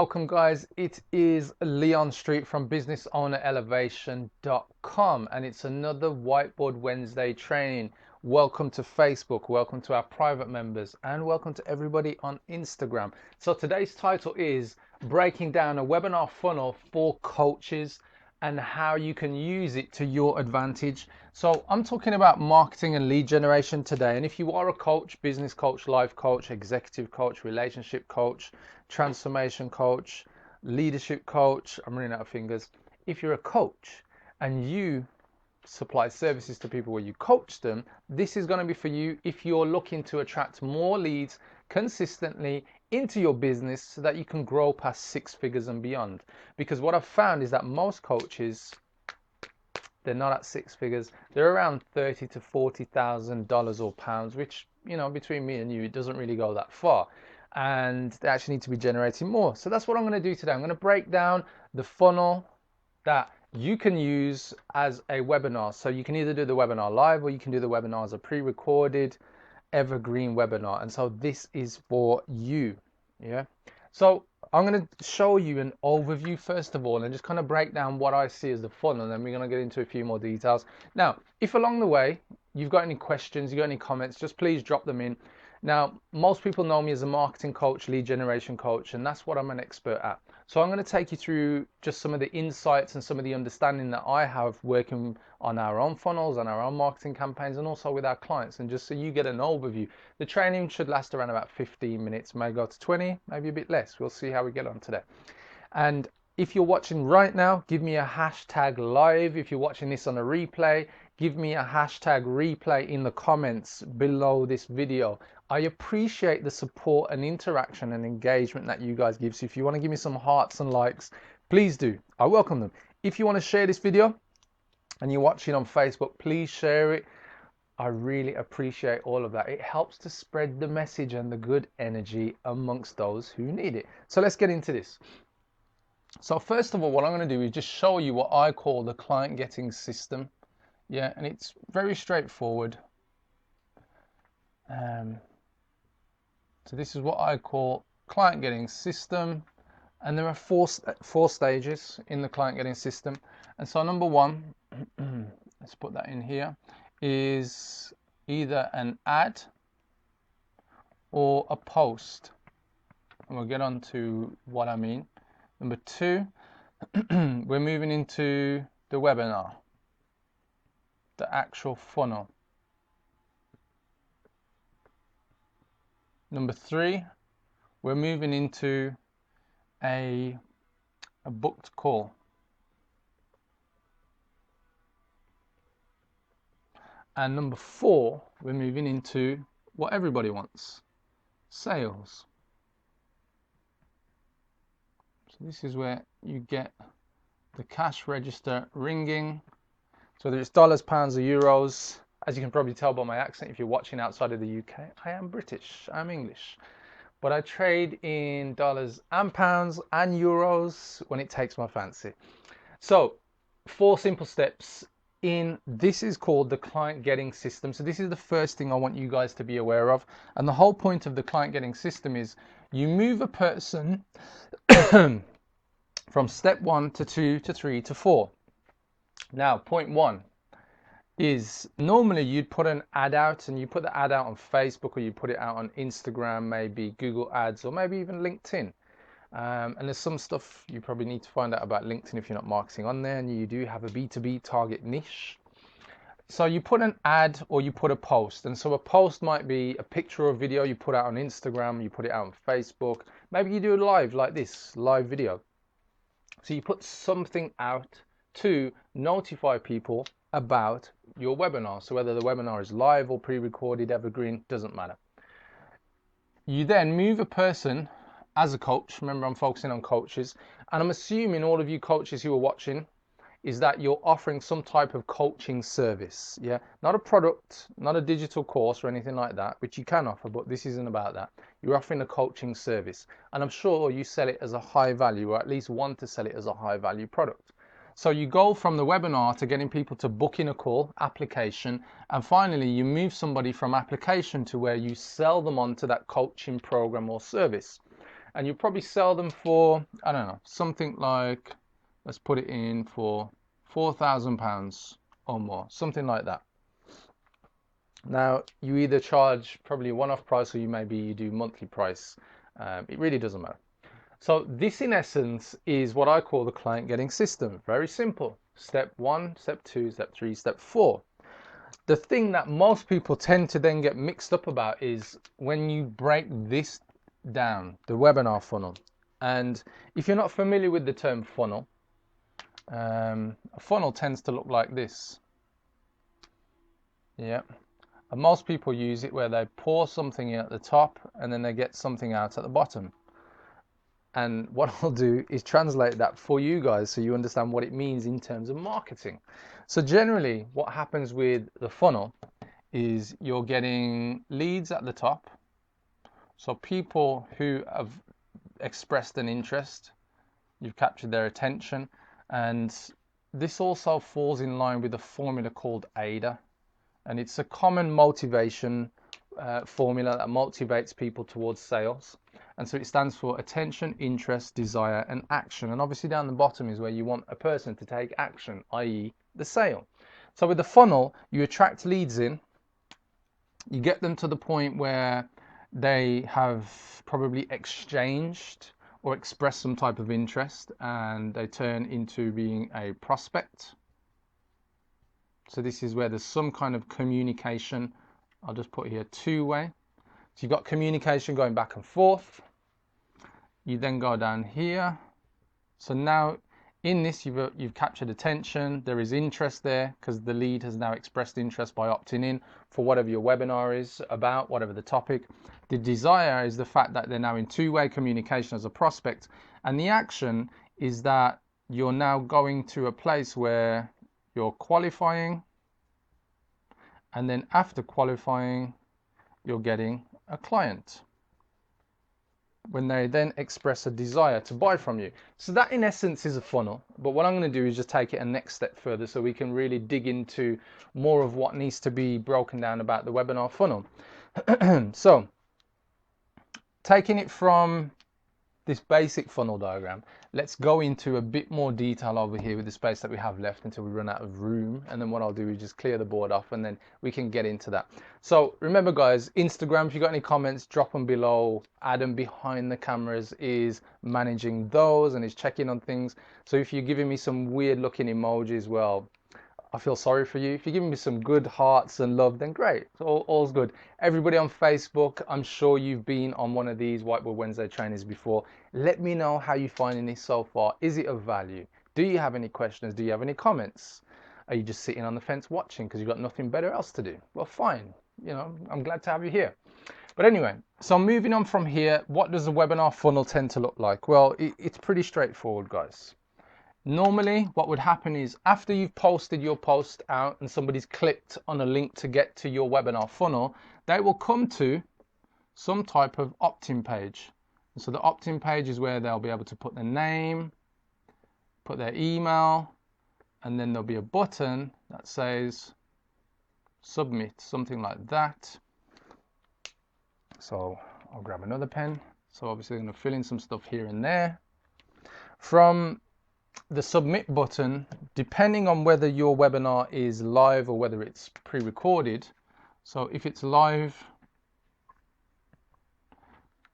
Welcome guys, it is Leon Street from businessownerelevation.com and it's another Whiteboard Wednesday training. Welcome to Facebook, welcome to our private members, and welcome to everybody on Instagram. So today's title is breaking down a webinar funnel for coaches and how you can use it to your advantage. So I'm talking about marketing and lead generation today. And if you are a coach, business coach, life coach, executive coach, relationship coach, transformation coach, leadership coach, I'm running out of fingers. If you're a coach and you supply services to people where you coach them, this is going to be for you if you're looking to attract more leads consistently into your business so that you can grow past 6 figures and beyond. Because what I've found is that most coaches, they're not at 6 figures. They're around $30,000 to $40,000 or pounds, which, you know, between me and you, it doesn't really go that far. And they actually need to be generating more. So that's what I'm going to do today. I'm going to break down the funnel that you can use as a webinar. So you can either do the webinar live or you can do the webinar as a pre-recorded evergreen webinar. And so this is for you. Yeah. So I'm going to show you an overview first of all and just kind of break down what I see as the funnel, and then we're going to get into a few more details. Now, if along the way you've got any questions, you got any comments, just please drop them in. Now, most people know me as a marketing coach, lead generation coach, and that's what I'm an expert at. So I'm going to take you through just some of the insights and some of the understanding that I have working on our own funnels, on our own marketing campaigns, and also with our clients. And just so you get an overview, the training should last around about 15 minutes, may go to 20, maybe a bit less. We'll see how we get on today. And if you're watching right now, give me a hashtag live. If you're watching this on a replay, give me a hashtag replay in the comments below this video. I appreciate the support and interaction and engagement that you guys give. So if you want to give me some hearts and likes, please do. I welcome them. If you want to share this video and you're watching on Facebook, please share it. I really appreciate all of that. It helps to spread the message and the good energy amongst those who need it. So let's get into this. So first of all, what I'm going to do is just show you what I call the client getting system. Yeah, and it's very straightforward. So this is what I call client getting system, and there are four stages in the client getting system. And so number one, let's put that in here, is either an ad or a post, and we'll get on to what I mean. Number two, we're moving into the webinar, the actual funnel. Number three, we're moving into a booked call. And number four, we're moving into what everybody wants, sales. So this is where you get the cash register ringing. So whether it's dollars, pounds, or euros, as you can probably tell by my accent, if you're watching outside of the UK, I am British, I'm English. But I trade in dollars and pounds and euros when it takes my fancy. So 4 simple steps in this is called the client getting system. So this is the first thing I want you guys to be aware of. And the whole point of the client getting system is you move a person from step 1 to 2 to 3 to 4. Now, point 1 is normally you'd put an ad out, and you put the ad out on Facebook, or you put it out on Instagram, maybe Google Ads, or maybe even LinkedIn. And there's some stuff you probably need to find out about LinkedIn if you're not marketing on there, and you do have a B2B target niche. So you put an ad or you put a post. And so a post might be a picture or video you put out on Instagram, you put it out on Facebook. Maybe you do a live like this, live video. So you put something out to notify people about your webinar. So whether the webinar is live or pre-recorded, evergreen, doesn't matter. You then move a person as a coach. Remember, I'm focusing on coaches, and I'm assuming all of you coaches who are watching is that you're offering some type of coaching service. Yeah, not a product, not a digital course or anything like that, which you can offer, but this isn't about that. You're offering a coaching service, and I'm sure you sell it as a high value, or at least want to sell it as a high value product. So you go from the webinar to getting people to book in a call, application, and finally you move somebody from application to where you sell them onto that coaching program or service. and you probably sell them for, I don't know, something like, let's put it in for £4,000 or more, something like that. Now, you either charge probably a one-off price, or you do monthly price. It really doesn't matter. So this in essence is what I call the client getting system. Very simple. Step 1, step 2, step 3, step 4. The thing that most people tend to then get mixed up about is when you break this down, the webinar funnel. And if you're not familiar with the term funnel, a funnel tends to look like this. Yeah. And most people use it where they pour something in at the top and then they get something out at the bottom. And what I'll do is translate that for you guys so you understand what it means in terms of marketing. So generally what happens with the funnel is you're getting leads at the top. So people who have expressed an interest, you've captured their attention, and this also falls in line with a formula called AIDA. And it's a common motivation formula that motivates people towards sales. And so it stands for attention, interest, desire, and action. And obviously down the bottom is where you want a person to take action, i.e. the sale. So with the funnel, you attract leads in, you get them to the point where they have probably exchanged or expressed some type of interest, and they turn into being a prospect. So this is where there's some kind of communication. I'll just put here two-way. So you've got communication going back and forth. You then go down here. So now in this you've captured attention. There is interest there because the lead has now expressed interest by opting in for whatever your webinar is about, whatever the topic. The desire is the fact that they're now in two-way communication as a prospect. And the action is that you're now going to a place where you're qualifying, and then after qualifying you're getting a client when they then express a desire to buy from you. So that in essence is a funnel, but what I'm going to do is just take it a next step further so we can really dig into more of what needs to be broken down about the webinar funnel. So taking it from this basic funnel diagram, let's go into a bit more detail over here with the space that we have left until we run out of room. And then what I'll do is just clear the board off and then we can get into that. So remember guys, Instagram, if you got any comments, drop them below. Adam behind the cameras is managing those and is checking on things. So if you're giving me some weird looking emojis, well, I feel sorry for you. If you're giving me some good hearts and love, then great. All's good. Everybody on Facebook, I'm sure you've been on one of these Whiteboard Wednesday trainings before. Let me know how you're finding this so far. Is it of value? Do you have any questions? Do you have any comments? Are you just sitting on the fence watching because you've got nothing better else to do? Well, fine. You know, I'm glad to have you here. But anyway, so moving on from here, what does a webinar funnel tend to look like? Well, it's pretty straightforward, guys. Normally what would happen is after you've posted your post out and somebody's clicked on a link to get to your webinar funnel, they will come to some type of opt-in page. And so the opt-in page is where they'll be able to put their name, put their email, and then there'll be a button that says submit, something like that. So I'll grab another pen. So obviously I'm going to fill in some stuff here and there. From the submit button, depending on whether your webinar is live or whether it's pre-recorded. So if it's live,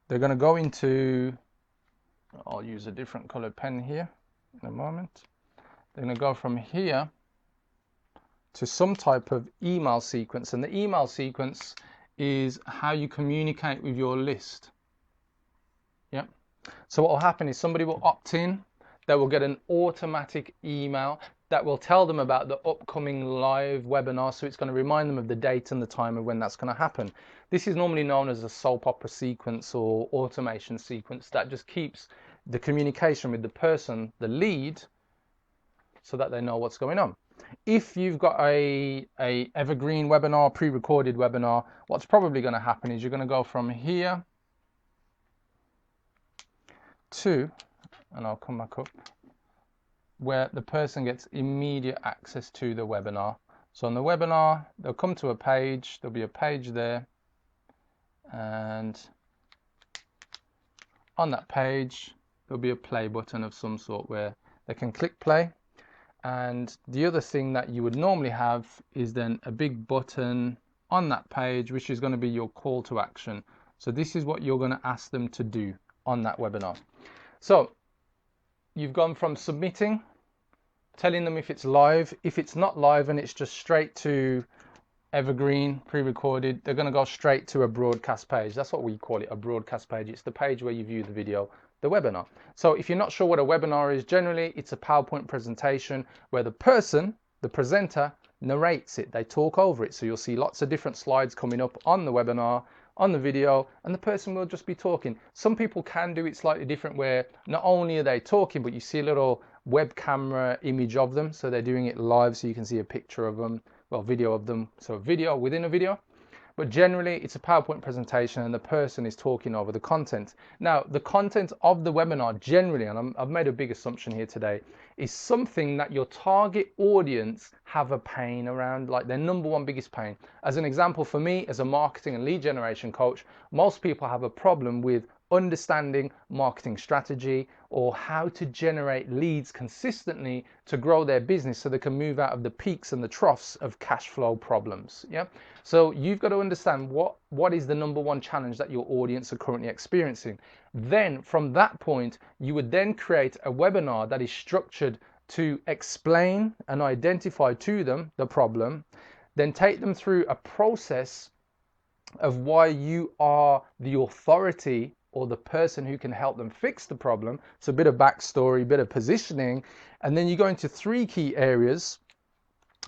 they're going to go into, I'll use a different colored pen here in a moment. They're going to go from here to some type of email sequence, and the email sequence is how you communicate with your list. Yep. So what will happen is somebody will opt in. They will get an automatic email that will tell them about the upcoming live webinar. So it's going to remind them of the date and the time of when that's going to happen. This is normally known as a soap opera sequence or automation sequence that just keeps the communication with the person, the lead, so that they know what's going on. If you've got a evergreen webinar, pre-recorded webinar, what's probably going to happen is you're going to go from here to, and I'll come back up, where the person gets immediate access to the webinar. So on the webinar, they'll come to a page, there'll be a page there, and on that page, there'll be a play button of some sort where they can click play. And the other thing that you would normally have is then a big button on that page, which is going to be your call to action. So this is what you're going to ask them to do on that webinar. So you've gone from submitting, telling them if it's live. If it's not live and it's just straight to evergreen, pre-recorded, they're going to go straight to a broadcast page. That's what we call it, a broadcast page. It's the page where you view the video, the webinar. So if you're not sure what a webinar is, generally it's a PowerPoint presentation where the person, the presenter, narrates it. They talk over it. So you'll see lots of different slides coming up on the webinar, on the video, and the person will just be talking. Some people can do it slightly different where not only are they talking, but you see a little web camera image of them. So they're doing it live so you can see a picture of them, well, video of them. So a video within a video. But generally it's a PowerPoint presentation and the person is talking over the content. Now, the content of the webinar generally, and I've made a big assumption here today, is something that your target audience have a pain around, like their number one biggest pain. As an example, for me as a marketing and lead generation coach, most people have a problem with understanding marketing strategy or how to generate leads consistently to grow their business so they can move out of the peaks and the troughs of cash flow problems. Yeah. So you've got to understand what is the number one challenge that your audience are currently experiencing. Then from that point, you would then create a webinar that is structured to explain and identify to them the problem, then take them through a process of why you are the authority or the person who can help them fix the problem. So a bit of backstory, a bit of positioning, and then you go into 3 key areas.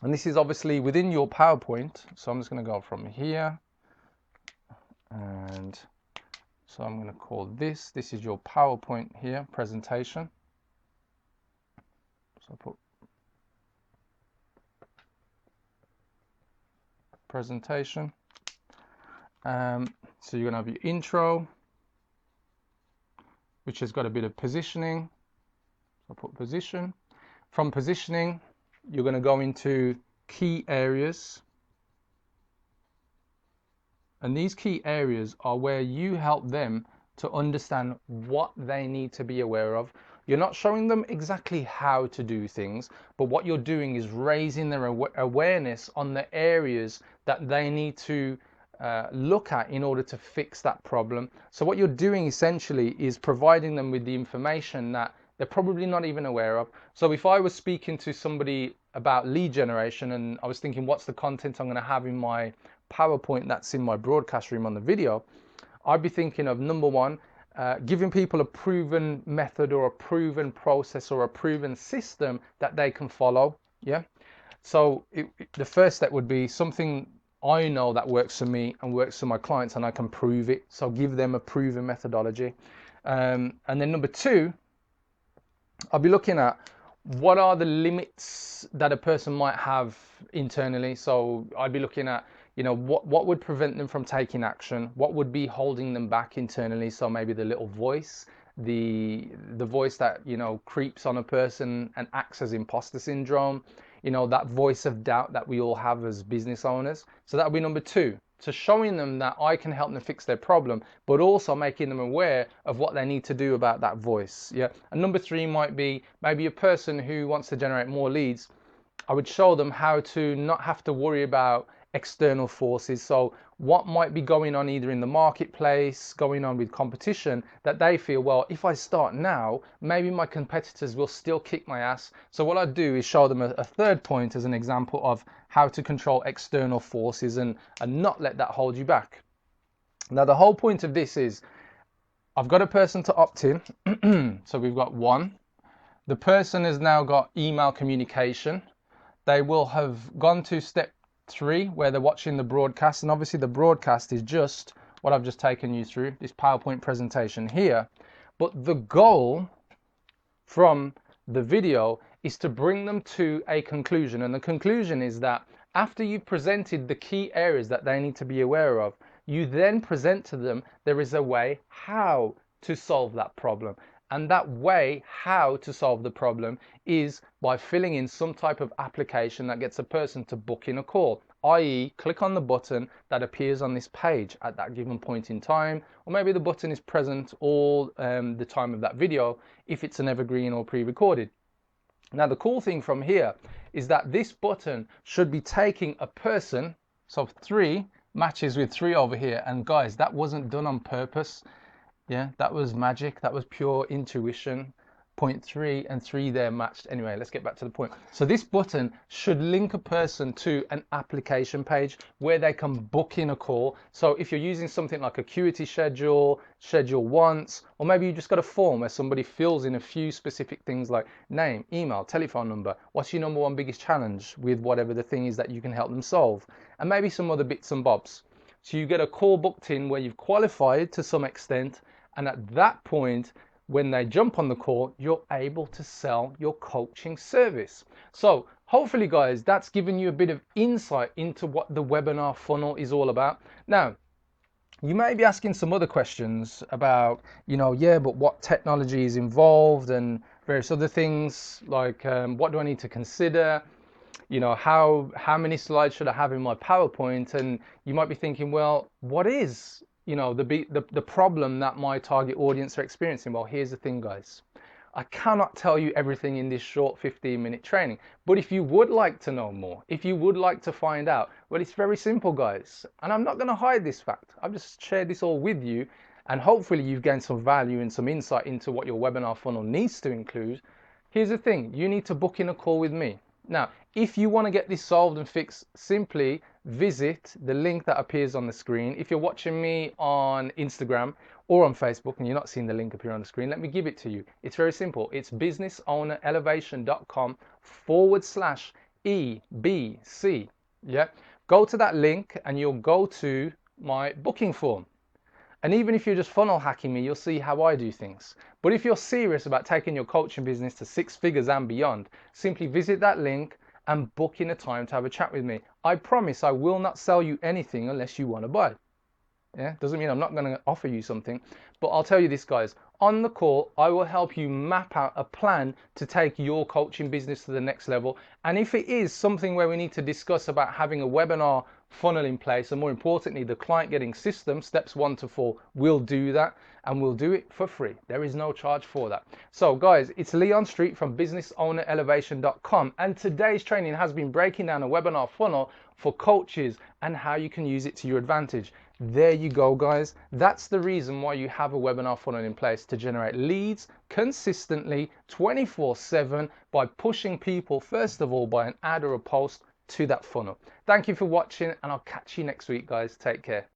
And this is obviously within your PowerPoint. So I'm just going to go from here. And so I'm going to call this is your PowerPoint here, presentation. So I put presentation. So you're going to have your intro, which has got a bit of positioning. So I'll put position. From positioning, you're going to go into key areas. And these key areas are where you help them to understand what they need to be aware of. You're not showing them exactly how to do things, but what you're doing is raising their awareness on the areas that they need to look at in order to fix that problem. So what you're doing essentially is providing them with the information that they're probably not even aware of. So if I was speaking to somebody about lead generation and I was thinking, what's the content I'm going to have in my PowerPoint that's in my broadcast room on the video, I'd be thinking of number one, giving people a proven method or a proven process or a proven system that they can follow. Yeah. So the first step would be something I know that works for me and works for my clients and I can prove it. So give them a proven methodology. And then number 2, I'll be looking at what are the limits that a person might have internally. So I'd be looking at, what would prevent them from taking action? What would be holding them back internally? So maybe the little voice, the voice that, creeps on a person and acts as imposter syndrome, that voice of doubt that we all have as business owners. So that would be number 2. So showing them that I can help them fix their problem, but also making them aware of what they need to do about that voice. Yeah. And number 3 might be maybe a person who wants to generate more leads. I would show them how to not have to worry about external forces. So what might be going on either in the marketplace, going on with competition, that they feel, well, if I start now, maybe my competitors will still kick my ass. So what I do is show them a third point as an example of how to control external forces and not let that hold you back. Now, the whole point of this is I've got a person to opt in. So we've got 1. The person has now got email communication. They will have gone to step 3 where they're watching the broadcast, and obviously the broadcast is just what I've just taken you through, this PowerPoint presentation here. But the goal from the video is to bring them to a conclusion, and the conclusion is that after you've presented the key areas that they need to be aware of, you then present to them there is a way how to solve that problem. And that way how to solve the problem is by filling in some type of application that gets a person to book in a call. i.e. click on the button that appears on this page at that given point in time, or maybe the button is present all the time of that video if it's an evergreen or pre-recorded. Now the cool thing from here is that this button should be taking a person, so 3 matches with 3 over here, and guys, that wasn't done on purpose. Yeah, that was magic, that was pure intuition. Point 3 and 3 there matched. Anyway, let's get back to the point. So this button should link a person to an application page where they can book in a call. So if you're using something like Acuity Schedule, Schedule Once, or maybe you just got a form where somebody fills in a few specific things like name, email, telephone number, what's your number one biggest challenge with whatever the thing is that you can help them solve, and maybe some other bits and bobs. So you get a call booked in where you've qualified to some extent, and at that point, when they jump on the call, you're able to sell your coaching service. So hopefully guys, that's given you a bit of insight into what the webinar funnel is all about. Now, you may be asking some other questions about, yeah, but what technology is involved and various other things like what do I need to consider? How many slides should I have in my PowerPoint? And you might be thinking, well, what is the problem that my target audience are experiencing? Well, here's the thing, guys. I cannot tell you everything in this short 15-minute training, but if you would like to know more, if you would like to find out, well, it's very simple, guys. And I'm not going to hide this fact. I've just shared this all with you, and hopefully you've gained some value and some insight into what your webinar funnel needs to include. Here's the thing. You need to book in a call with me. Now, if you want to get this solved and fixed, simply visit the link that appears on the screen. If you're watching me on Instagram or on Facebook and you're not seeing the link appear on the screen, let me give it to you. It's very simple. It's businessownerelevation.com/EBC. Yeah. Go to that link and you'll go to my booking form. And even if you're just funnel hacking me, you'll see how I do things. But if you're serious about taking your coaching business to 6 figures and beyond, simply visit that link and book in a time to have a chat with me. I promise I will not sell you anything unless you want to buy. Yeah, doesn't mean I'm not going to offer you something, but I'll tell you this, guys. On the call, I will help you map out a plan to take your coaching business to the next level. And if it is something where we need to discuss about having a webinar funnel in place, and more importantly, the client getting system, steps 1 to 4, we'll do that, and we'll do it for free. There is no charge for that. So guys, it's Leon Street from businessownerelevation.com, and today's training has been breaking down a webinar funnel for coaches and how you can use it to your advantage. There you go, guys. That's the reason why you have a webinar funnel in place, to generate leads consistently 24/7 by pushing people, first of all, by an ad or a post to that funnel. Thank you for watching, and I'll catch you next week, guys. Take care.